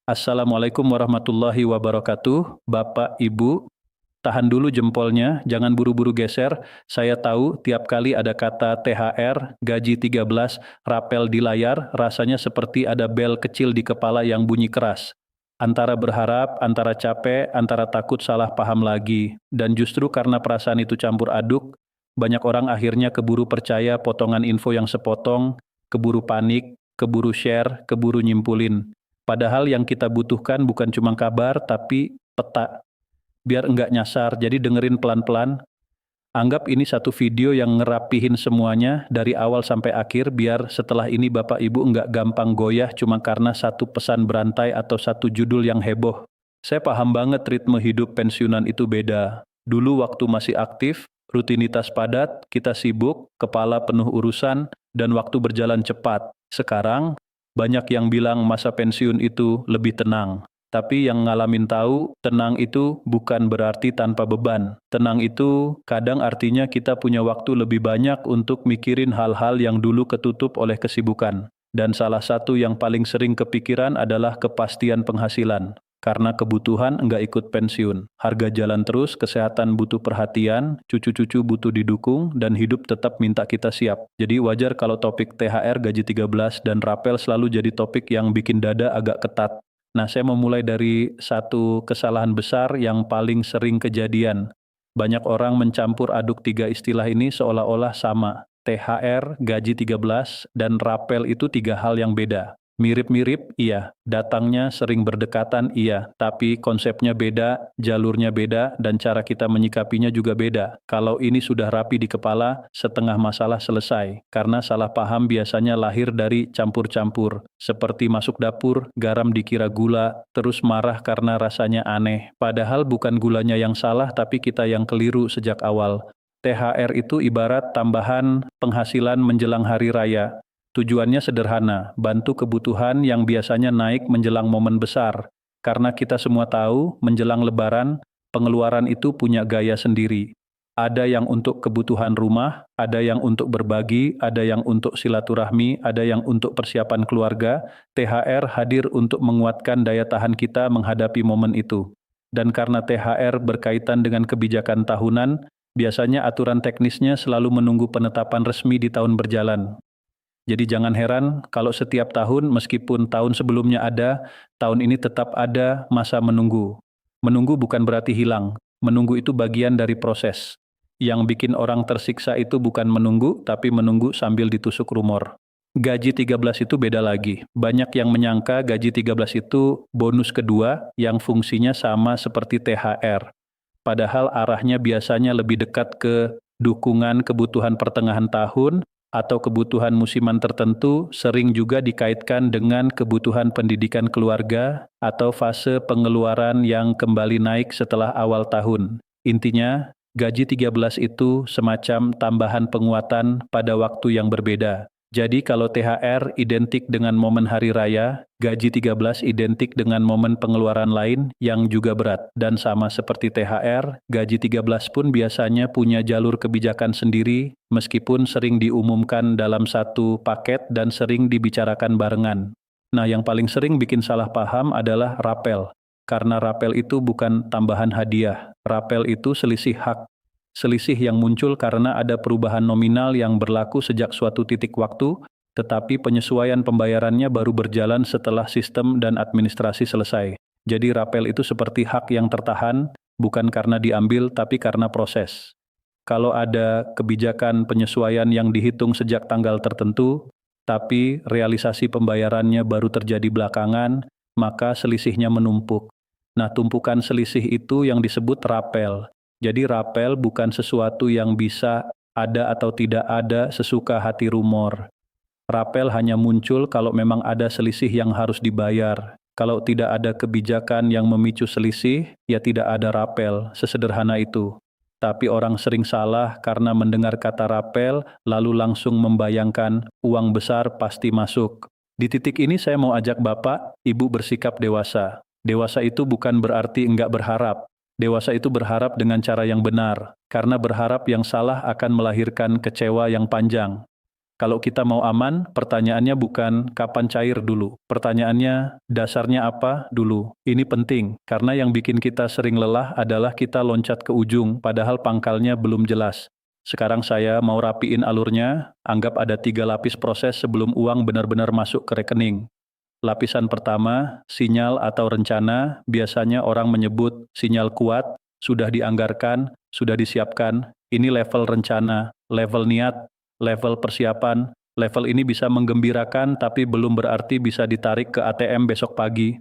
Assalamualaikum warahmatullahi wabarakatuh. Bapak, Ibu, tahan dulu jempolnya, jangan buru-buru geser. Saya tahu tiap kali ada kata THR, gaji 13, rapel di layar, rasanya seperti ada bel kecil di kepala yang bunyi keras. Antara berharap, antara capek, antara takut salah paham lagi. Dan justru karena perasaan itu campur aduk, banyak orang akhirnya keburu percaya potongan info yang sepotong, keburu panik, keburu share, keburu nyimpulin. Padahal yang kita butuhkan bukan cuma kabar, tapi peta. Biar enggak nyasar, jadi dengerin pelan-pelan. Anggap ini satu video yang ngerapihin semuanya dari awal sampai akhir, biar setelah ini Bapak Ibu enggak gampang goyah cuma karena satu pesan berantai atau satu judul yang heboh. Saya paham banget ritme hidup pensiunan itu beda. Dulu waktu masih aktif, rutinitas padat, kita sibuk, kepala penuh urusan, dan waktu berjalan cepat. Sekarang, banyak yang bilang masa pensiun itu lebih tenang. Tapi yang ngalamin tahu, tenang itu bukan berarti tanpa beban. Tenang itu kadang artinya kita punya waktu lebih banyak untuk mikirin hal-hal yang dulu ketutup oleh kesibukan. Dan salah satu yang paling sering kepikiran adalah kepastian penghasilan. Karena kebutuhan enggak ikut pensiun. Harga jalan terus, kesehatan butuh perhatian, cucu-cucu butuh didukung, dan hidup tetap minta kita siap. Jadi wajar kalau topik THR, gaji 13, dan rapel selalu jadi topik yang bikin dada agak ketat. Nah, saya memulai dari satu kesalahan besar yang paling sering kejadian. Banyak orang mencampur aduk tiga istilah ini seolah-olah sama. THR, gaji 13, dan rapel itu tiga hal yang beda. Mirip-mirip, iya. Datangnya sering berdekatan, iya. Tapi konsepnya beda, jalurnya beda, dan cara kita menyikapinya juga beda. Kalau ini sudah rapi di kepala, setengah masalah selesai. Karena salah paham biasanya lahir dari campur-campur. Seperti masuk dapur, garam dikira gula, terus marah karena rasanya aneh. Padahal bukan gulanya yang salah, tapi kita yang keliru sejak awal. THR itu ibarat tambahan penghasilan menjelang hari raya. Tujuannya sederhana, bantu kebutuhan yang biasanya naik menjelang momen besar. Karena kita semua tahu, menjelang lebaran, pengeluaran itu punya gaya sendiri. Ada yang untuk kebutuhan rumah, ada yang untuk berbagi, ada yang untuk silaturahmi, ada yang untuk persiapan keluarga. THR hadir untuk menguatkan daya tahan kita menghadapi momen itu. Dan karena THR berkaitan dengan kebijakan tahunan, biasanya aturan teknisnya selalu menunggu penetapan resmi di tahun berjalan. Jadi jangan heran kalau setiap tahun meskipun tahun sebelumnya ada, tahun ini tetap ada masa menunggu. Menunggu bukan berarti hilang, menunggu itu bagian dari proses. Yang bikin orang tersiksa itu bukan menunggu, tapi menunggu sambil ditusuk rumor. Gaji 13 itu beda lagi. Banyak yang menyangka gaji 13 itu bonus kedua yang fungsinya sama seperti THR. Padahal arahnya biasanya lebih dekat ke dukungan kebutuhan pertengahan tahun, atau kebutuhan musiman tertentu sering juga dikaitkan dengan kebutuhan pendidikan keluarga atau fase pengeluaran yang kembali naik setelah awal tahun. Intinya, gaji 13 itu semacam tambahan penguatan pada waktu yang berbeda. Jadi kalau THR identik dengan momen hari raya, gaji 13 identik dengan momen pengeluaran lain yang juga berat. Dan sama seperti THR, gaji 13 pun biasanya punya jalur kebijakan sendiri, meskipun sering diumumkan dalam satu paket dan sering dibicarakan barengan. Nah, yang paling sering bikin salah paham adalah rapel. Karena rapel itu bukan tambahan hadiah, rapel itu selisih hak. Selisih yang muncul karena ada perubahan nominal yang berlaku sejak suatu titik waktu, tetapi penyesuaian pembayarannya baru berjalan setelah sistem dan administrasi selesai. Jadi rapel itu seperti hak yang tertahan, bukan karena diambil tapi karena proses. Kalau ada kebijakan penyesuaian yang dihitung sejak tanggal tertentu, tapi realisasi pembayarannya baru terjadi belakangan, maka selisihnya menumpuk. Nah, tumpukan selisih itu yang disebut rapel. Jadi rapel bukan sesuatu yang bisa ada atau tidak ada sesuka hati rumor. Rapel hanya muncul kalau memang ada selisih yang harus dibayar. Kalau tidak ada kebijakan yang memicu selisih, ya tidak ada rapel, sesederhana itu. Tapi orang sering salah karena mendengar kata rapel, lalu langsung membayangkan uang besar pasti masuk. Di titik ini saya mau ajak Bapak, Ibu bersikap dewasa. Dewasa itu bukan berarti enggak berharap. Dewasa itu berharap dengan cara yang benar, karena berharap yang salah akan melahirkan kecewa yang panjang. Kalau kita mau aman, pertanyaannya bukan kapan cair dulu. Pertanyaannya dasarnya apa dulu. Ini penting, karena yang bikin kita sering lelah adalah kita loncat ke ujung, padahal pangkalnya belum jelas. Sekarang saya mau rapiin alurnya, anggap ada 3 lapis proses sebelum uang benar-benar masuk ke rekening. Lapisan pertama, sinyal atau rencana, biasanya orang menyebut sinyal kuat, sudah dianggarkan, sudah disiapkan. Ini level rencana, level niat, level persiapan. Level ini bisa menggembirakan tapi belum berarti bisa ditarik ke ATM besok pagi.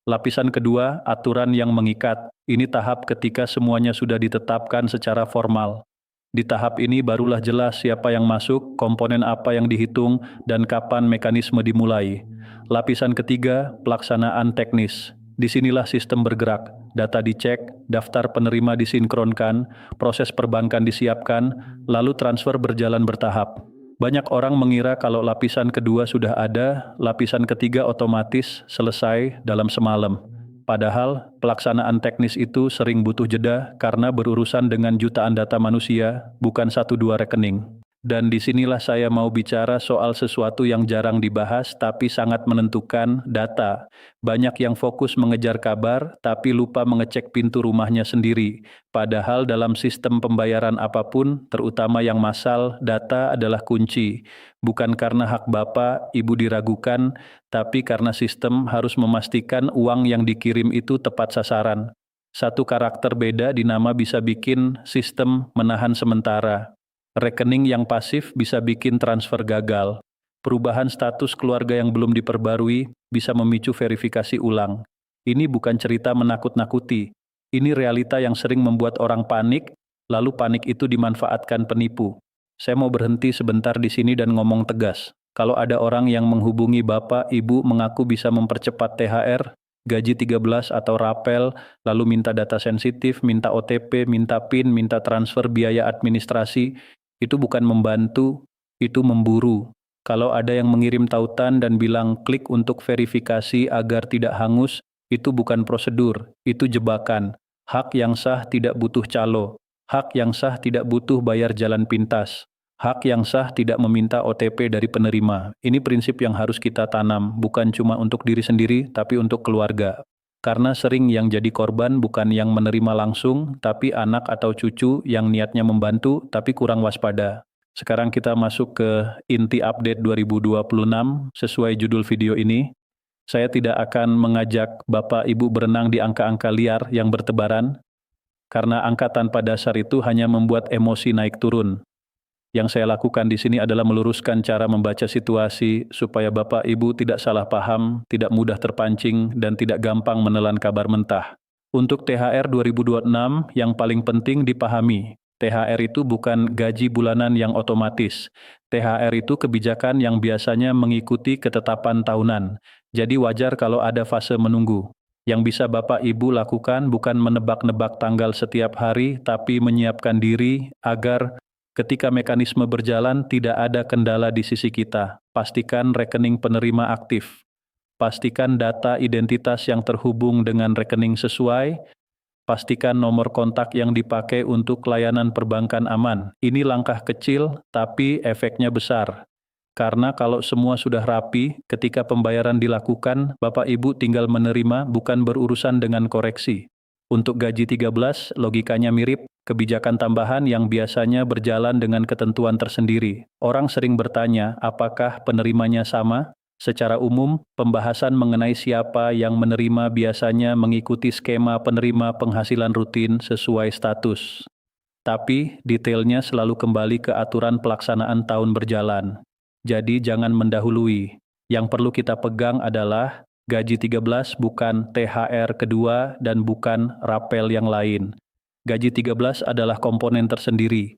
Lapisan kedua, aturan yang mengikat. Ini tahap ketika semuanya sudah ditetapkan secara formal. Di tahap ini barulah jelas siapa yang masuk, komponen apa yang dihitung, dan kapan mekanisme dimulai. Lapisan ketiga, pelaksanaan teknis. Disinilah sistem bergerak, data dicek, daftar penerima disinkronkan, proses perbankan disiapkan, lalu transfer berjalan bertahap. Banyak orang mengira kalau lapisan kedua sudah ada, lapisan ketiga otomatis selesai dalam semalam. Padahal, pelaksanaan teknis itu sering butuh jeda karena berurusan dengan jutaan data manusia, bukan 1-2 rekening. Dan disinilah saya mau bicara soal sesuatu yang jarang dibahas tapi sangat menentukan, data. Banyak yang fokus mengejar kabar tapi lupa mengecek pintu rumahnya sendiri. Padahal dalam sistem pembayaran apapun, terutama yang massal, data adalah kunci. Bukan karena hak bapak, ibu diragukan, tapi karena sistem harus memastikan uang yang dikirim itu tepat sasaran. Satu karakter beda di nama bisa bikin sistem menahan sementara. Rekening yang pasif bisa bikin transfer gagal. Perubahan status keluarga yang belum diperbarui bisa memicu verifikasi ulang. Ini bukan cerita menakut-nakuti. Ini realita yang sering membuat orang panik, lalu panik itu dimanfaatkan penipu. Saya mau berhenti sebentar di sini dan ngomong tegas. Kalau ada orang yang menghubungi bapak, ibu mengaku bisa mempercepat THR, gaji 13 atau rapel, lalu minta data sensitif, minta OTP, minta PIN, minta transfer biaya administrasi, itu bukan membantu, itu memburu. Kalau ada yang mengirim tautan dan bilang klik untuk verifikasi agar tidak hangus, itu bukan prosedur, itu jebakan. Hak yang sah tidak butuh calo. Hak yang sah tidak butuh bayar jalan pintas. Hak yang sah tidak meminta OTP dari penerima. Ini prinsip yang harus kita tanam, bukan cuma untuk diri sendiri, tapi untuk keluarga. Karena sering yang jadi korban bukan yang menerima langsung, tapi anak atau cucu yang niatnya membantu, tapi kurang waspada. Sekarang kita masuk ke inti update 2026, sesuai judul video ini. Saya tidak akan mengajak Bapak Ibu berenang di angka-angka liar yang bertebaran, karena angka tanpa dasar itu hanya membuat emosi naik turun. Yang saya lakukan di sini adalah meluruskan cara membaca situasi supaya Bapak Ibu tidak salah paham, tidak mudah terpancing, dan tidak gampang menelan kabar mentah. Untuk THR 2026, yang paling penting dipahami, THR itu bukan gaji bulanan yang otomatis. THR itu kebijakan yang biasanya mengikuti ketetapan tahunan. Jadi wajar kalau ada fase menunggu. Yang bisa Bapak Ibu lakukan bukan menebak-nebak tanggal setiap hari, tapi menyiapkan diri agar ketika mekanisme berjalan, tidak ada kendala di sisi kita. Pastikan rekening penerima aktif. Pastikan data identitas yang terhubung dengan rekening sesuai. Pastikan nomor kontak yang dipakai untuk layanan perbankan aman. Ini langkah kecil, tapi efeknya besar. Karena kalau semua sudah rapi, ketika pembayaran dilakukan, Bapak Ibu tinggal menerima, bukan berurusan dengan koreksi. Untuk gaji 13, logikanya mirip, kebijakan tambahan yang biasanya berjalan dengan ketentuan tersendiri. Orang sering bertanya, apakah penerimanya sama? Secara umum, pembahasan mengenai siapa yang menerima biasanya mengikuti skema penerima penghasilan rutin sesuai status. Tapi, detailnya selalu kembali ke aturan pelaksanaan tahun berjalan. Jadi, jangan mendahului. Yang perlu kita pegang adalah gaji 13 bukan THR kedua dan bukan rapel yang lain. Gaji 13 adalah komponen tersendiri.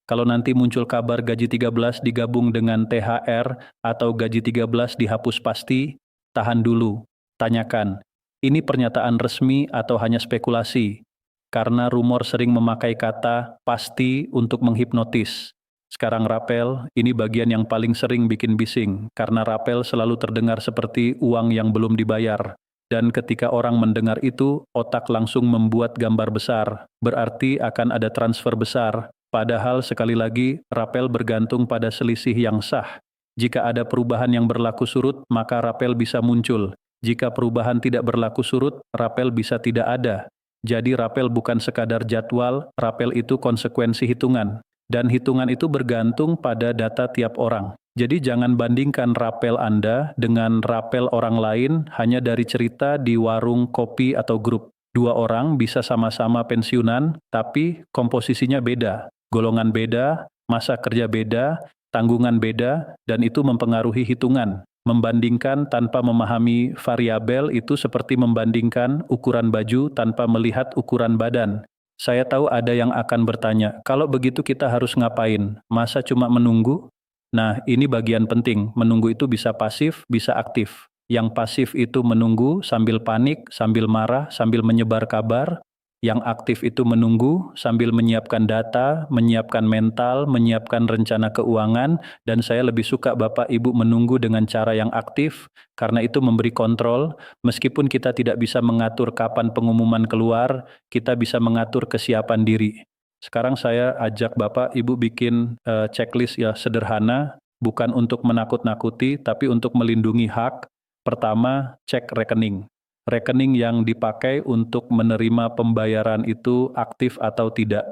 Kalau nanti muncul kabar gaji 13 digabung dengan THR atau gaji 13 dihapus pasti, tahan dulu. Tanyakan, ini pernyataan resmi atau hanya spekulasi? Karena rumor sering memakai kata pasti untuk menghipnotis. Sekarang rapel, ini bagian yang paling sering bikin bising, karena rapel selalu terdengar seperti uang yang belum dibayar. Dan ketika orang mendengar itu, otak langsung membuat gambar besar, berarti akan ada transfer besar. Padahal sekali lagi, rapel bergantung pada selisih yang sah. Jika ada perubahan yang berlaku surut, maka rapel bisa muncul. Jika perubahan tidak berlaku surut, rapel bisa tidak ada. Jadi rapel bukan sekadar jadwal, rapel itu konsekuensi hitungan. Dan hitungan itu bergantung pada data tiap orang. Jadi jangan bandingkan rapel Anda dengan rapel orang lain hanya dari cerita di warung kopi atau grup. Dua orang bisa sama-sama pensiunan, tapi komposisinya beda. Golongan beda, masa kerja beda, tanggungan beda, dan itu mempengaruhi hitungan. Membandingkan tanpa memahami variabel itu seperti membandingkan ukuran baju tanpa melihat ukuran badan. Saya tahu ada yang akan bertanya, kalau begitu kita harus ngapain? Masa cuma menunggu? Nah, ini bagian penting. Menunggu itu bisa pasif, bisa aktif. Yang pasif itu menunggu sambil panik, sambil marah, sambil menyebar kabar. Yang aktif itu menunggu sambil menyiapkan data, menyiapkan mental, menyiapkan rencana keuangan, dan saya lebih suka Bapak Ibu menunggu dengan cara yang aktif, karena itu memberi kontrol, meskipun kita tidak bisa mengatur kapan pengumuman keluar, kita bisa mengatur kesiapan diri. Sekarang saya ajak Bapak Ibu bikin checklist ya sederhana, bukan untuk menakut-nakuti, tapi untuk melindungi hak. Pertama, cek rekening. Rekening yang dipakai untuk menerima pembayaran itu aktif atau tidak.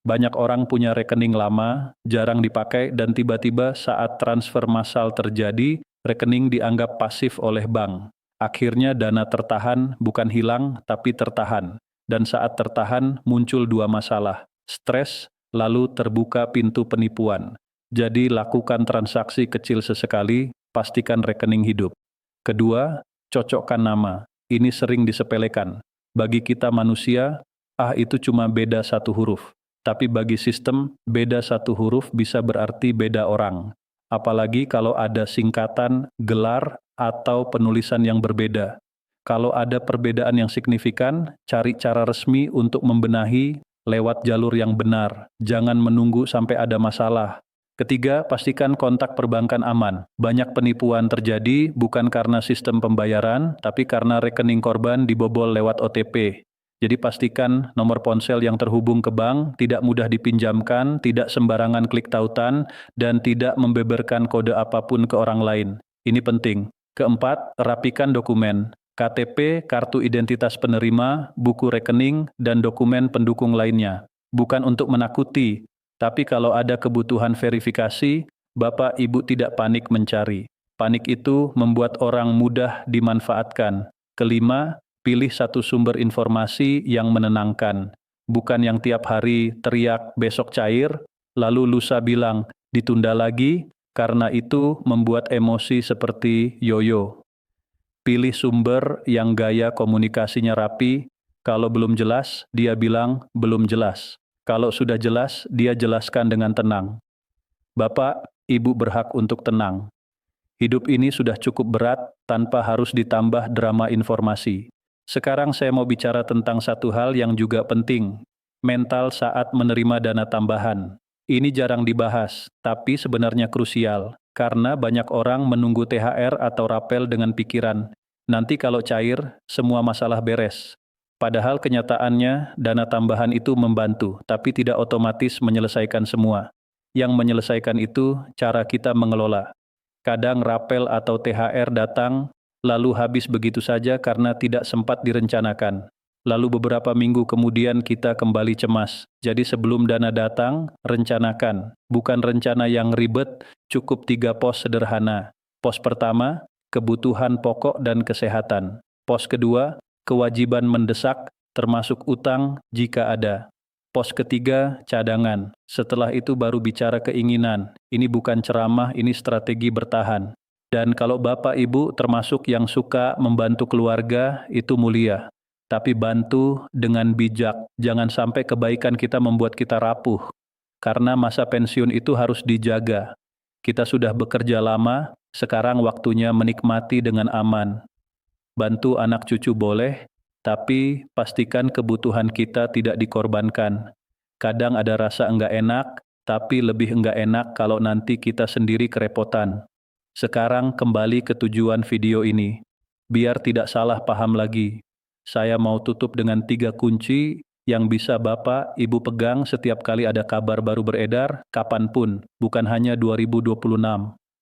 Banyak orang punya rekening lama, jarang dipakai, dan tiba-tiba saat transfer massal terjadi, rekening dianggap pasif oleh bank. Akhirnya dana tertahan, bukan hilang, tapi tertahan. Dan saat tertahan, muncul dua masalah. Stres, lalu terbuka pintu penipuan. Jadi lakukan transaksi kecil sesekali, pastikan rekening hidup. Kedua, cocokkan nama. Ini sering disepelekan. Bagi kita manusia, itu cuma beda satu huruf. Tapi bagi sistem, beda satu huruf bisa berarti beda orang. Apalagi kalau ada singkatan, gelar, atau penulisan yang berbeda. Kalau ada perbedaan yang signifikan, cari cara resmi untuk membenahi lewat jalur yang benar. Jangan menunggu sampai ada masalah. Ketiga, pastikan kontak perbankan aman. Banyak penipuan terjadi bukan karena sistem pembayaran, tapi karena rekening korban dibobol lewat OTP. Jadi pastikan nomor ponsel yang terhubung ke bank tidak mudah dipinjamkan, tidak sembarangan klik tautan, dan tidak membeberkan kode apapun ke orang lain. Ini penting. Keempat, rapikan dokumen. KTP, kartu identitas penerima, buku rekening, dan dokumen pendukung lainnya. Bukan untuk menakuti, tapi kalau ada kebutuhan verifikasi, Bapak Ibu tidak panik mencari. Panik itu membuat orang mudah dimanfaatkan. Kelima, pilih satu sumber informasi yang menenangkan. Bukan yang tiap hari teriak besok cair, lalu lusa bilang ditunda lagi, karena itu membuat emosi seperti yoyo. Pilih sumber yang gaya komunikasinya rapi, kalau belum jelas, dia bilang belum jelas. Kalau sudah jelas, dia jelaskan dengan tenang. Bapak, Ibu berhak untuk tenang. Hidup ini sudah cukup berat tanpa harus ditambah drama informasi. Sekarang saya mau bicara tentang satu hal yang juga penting, mental saat menerima dana tambahan. Ini jarang dibahas, tapi sebenarnya krusial, karena banyak orang menunggu THR atau rapel dengan pikiran, nanti kalau cair, semua masalah beres. Padahal kenyataannya, dana tambahan itu membantu, tapi tidak otomatis menyelesaikan semua. Yang menyelesaikan itu cara kita mengelola. Kadang rapel atau THR datang, lalu habis begitu saja karena tidak sempat direncanakan. Lalu beberapa minggu kemudian kita kembali cemas. Jadi sebelum dana datang, rencanakan. Bukan rencana yang ribet, cukup 3 pos sederhana. Pos pertama, kebutuhan pokok dan kesehatan. Pos kedua, kewajiban mendesak, termasuk utang jika ada. Pos ketiga, cadangan. Setelah itu baru bicara keinginan. Ini bukan ceramah, ini strategi bertahan. Dan kalau Bapak Ibu termasuk yang suka membantu keluarga, itu mulia. Tapi bantu dengan bijak. Jangan sampai kebaikan kita membuat kita rapuh. Karena masa pensiun itu harus dijaga. Kita sudah bekerja lama, sekarang waktunya menikmati dengan aman. Bantu anak cucu boleh, tapi pastikan kebutuhan kita tidak dikorbankan. Kadang ada rasa enggak enak, tapi lebih enggak enak kalau nanti kita sendiri kerepotan. Sekarang kembali ke tujuan video ini. Biar tidak salah paham lagi. Saya mau tutup dengan 3 kunci yang bisa Bapak, Ibu pegang setiap kali ada kabar baru beredar, kapanpun, bukan hanya 2026.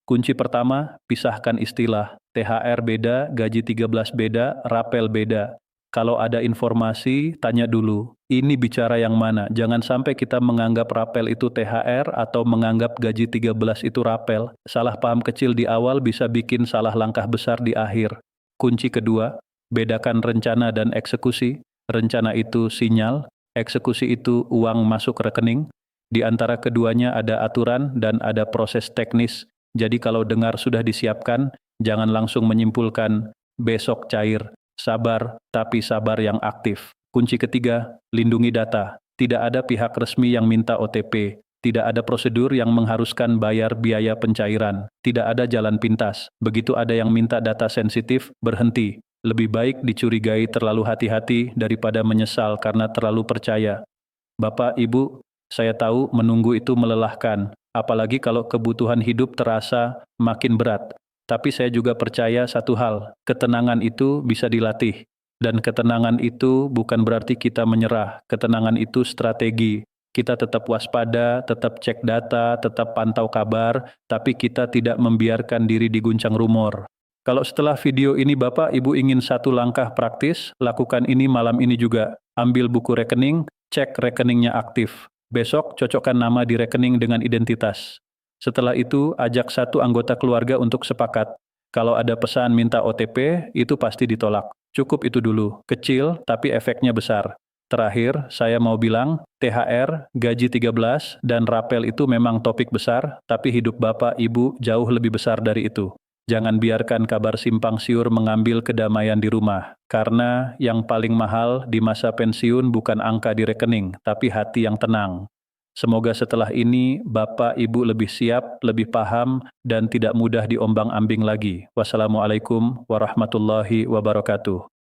Kunci pertama, pisahkan istilah. THR beda, gaji 13 beda, rapel beda. Kalau ada informasi, tanya dulu. Ini bicara yang mana? Jangan sampai kita menganggap rapel itu THR atau menganggap gaji 13 itu rapel. Salah paham kecil di awal bisa bikin salah langkah besar di akhir. Kunci kedua, bedakan rencana dan eksekusi. Rencana itu sinyal, eksekusi itu uang masuk rekening. Di antara keduanya ada aturan dan ada proses teknis. Jadi kalau dengar sudah disiapkan, jangan langsung menyimpulkan besok cair. Sabar, tapi sabar yang aktif. Kunci ketiga, lindungi data. Tidak ada pihak resmi yang minta OTP. Tidak ada prosedur yang mengharuskan bayar biaya pencairan. Tidak ada jalan pintas. Begitu ada yang minta data sensitif, berhenti. Lebih baik dicurigai terlalu hati-hati daripada menyesal karena terlalu percaya. Bapak, Ibu, saya tahu menunggu itu melelahkan, apalagi kalau kebutuhan hidup terasa makin berat. Tapi saya juga percaya satu hal, ketenangan itu bisa dilatih. Dan ketenangan itu bukan berarti kita menyerah, ketenangan itu strategi. Kita tetap waspada, tetap cek data, tetap pantau kabar, tapi kita tidak membiarkan diri diguncang rumor. Kalau setelah video ini Bapak Ibu ingin satu langkah praktis, lakukan ini malam ini juga. Ambil buku rekening, cek rekeningnya aktif. Besok cocokkan nama di rekening dengan identitas. Setelah itu, ajak satu anggota keluarga untuk sepakat. Kalau ada pesan minta OTP, itu pasti ditolak. Cukup itu dulu, kecil tapi efeknya besar. Terakhir, saya mau bilang, THR, gaji 13, dan rapel itu memang topik besar, tapi hidup Bapak Ibu jauh lebih besar dari itu. Jangan biarkan kabar simpang siur mengambil kedamaian di rumah, karena yang paling mahal di masa pensiun bukan angka di rekening, tapi hati yang tenang. Semoga setelah ini Bapak Ibu lebih siap, lebih paham, dan tidak mudah diombang-ambing lagi. Wassalamualaikum warahmatullahi wabarakatuh.